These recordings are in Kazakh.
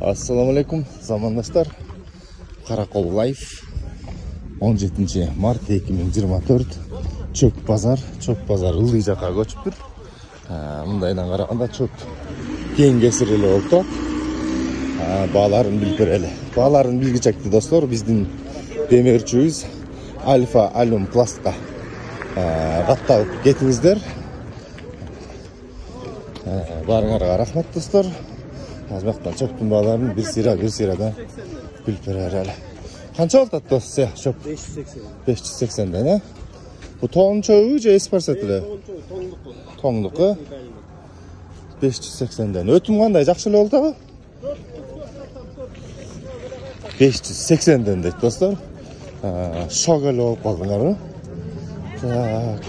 Assalamu alaikum замандаштар. Каракол лайф 17 март 2024 чөп базар ылдый жака көчүптүр. Мындайдан караганда чөп кең кесир эле болуп турат. Бааларын билип берели. Бааларын билгичекти достор, биздин демирчүбүз Альфа Алюм Пластка катталып кетиңиздер. Барыңарга рахмат достор. Азбактан чөптүн бааларын бир сыйрадан билип берели. Канча болот достор? Чөп 580ден, э? Бу тоң чөбү же эспарсет эле? Тоңдуку 580ден. Өтүм кандай, жакшы эле болот абы? 580ден дейт достор. Шок эле болуп калдыңарбы? Так.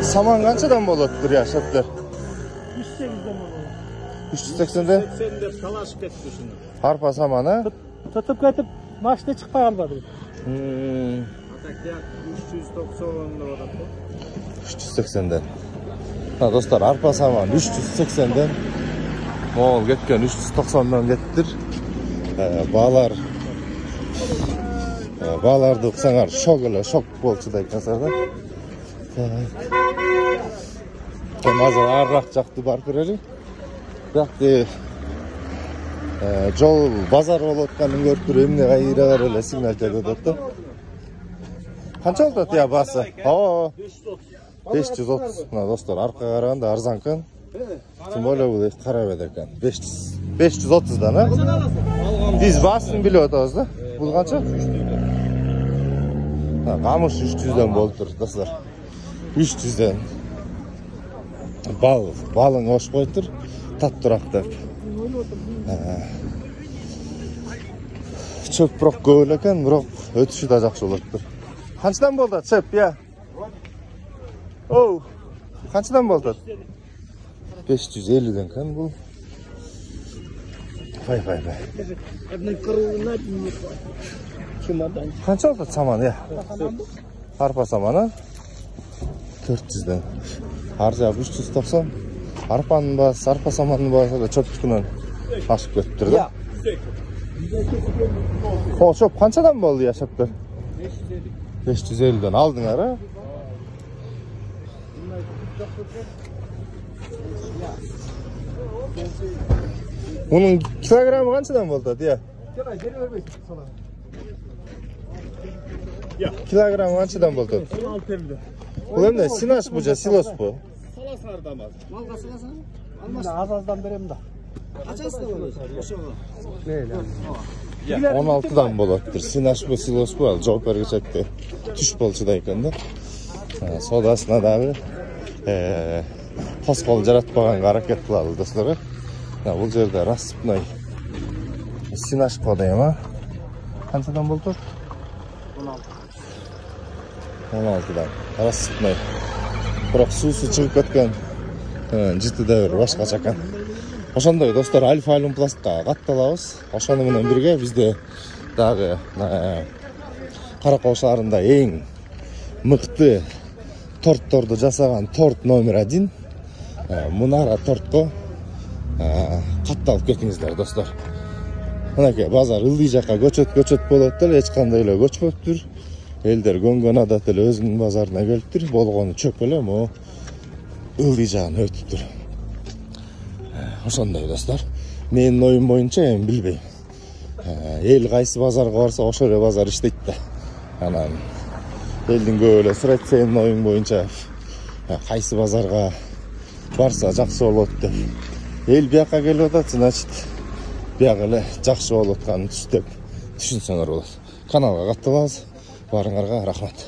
Saman kançadan bolottur ya şöpler? 380'den bolot. 380'den? 380'den talaşıp ketdi şunu. Harpa samanı? Tutup ketip maçta çıkpay almadı. Atak 390'dan bolot. 380'den. Ha dostlar, arpa saman 380'den. Moğol ketken 390'dan kettir. Bağlardı kısanar şok bolçuda ekensarda. Hazır ağırrak jaktı barıp bereli. Birakti жол базар болуп атканын көрүп туруп эмне кайра эле сигнал берип атат да. Канча болот я басы? 530. Мына достор, арка караганда арзанкан. Тем более бул карабет экен. 530дан, а? Биз басын билип атабыз да. Бул канча? Камыш 300ден болуптур достор. 300ден. Балың ош койтур, таттырактап. Чөп бирок көп эле экен, бирок өтүшү да жакшы болоптур. Канчадан болот чөп, я? Оу, канчадан болот? 550ден экен бул. Фай. Канча болот саман, я? Арпа саманы 400ден. Аржа 390. Арпанын баасы, арпа саманын баасы да чөптүкүнөн ашып кетиптир да. О, чөп канчадан болду я чөптөр? 550ден алдыңар, а? Мунун килограммы канчадан болду, я? Килограммы канчадан болду? 16 Бул эмне, синаш бу же силос бу? Саласардамаз. Малга саласан? Аз-аздан берем да. Качасы болот? Ошого. 16дан болоттур. Синаш бу, силос бу, ал жооп бергичекте түш болчуда экен да. Содасына дагы тоскоол жаратпаганга аракет кылалы достор. Бул жерде рассыпной синаш кодайм, а? Канчадан болду? 16дан. Рассыпной. Бирок суусу чыгып кеткен. Жыты да бир башкача экен. Ошондой достор, Альфа Алюм Пластка катталабыз. Ошону менен бирге бизде дагы Каракол шаарында эң мыкты тортторду жасаган торт номер 1 Мунара тортко катталып кетиңиздер достор. Мынакей базар ылдый жака көчөт болот эле, эч кандай эле көчпөптүр. Элдер көнгөн адат эле өзүнүн базарына келиптир. Болгону чөп эле мо ылдый жагына өтүптүр. Ошондой достор. Менин оюм боюнча эми билбейм. Эл кайсы базарга барса ошо эле базар иштейт да. Анан элдин көп эле сурайт, сенин оюң боюнча кайсы базарга барса жакшы болот деп. Эл бияка келип атат, значит, бияка эле жакшы болуп атканын түшүнсөңөр болот. Каналга катталабыз. Барыңарга рахмат.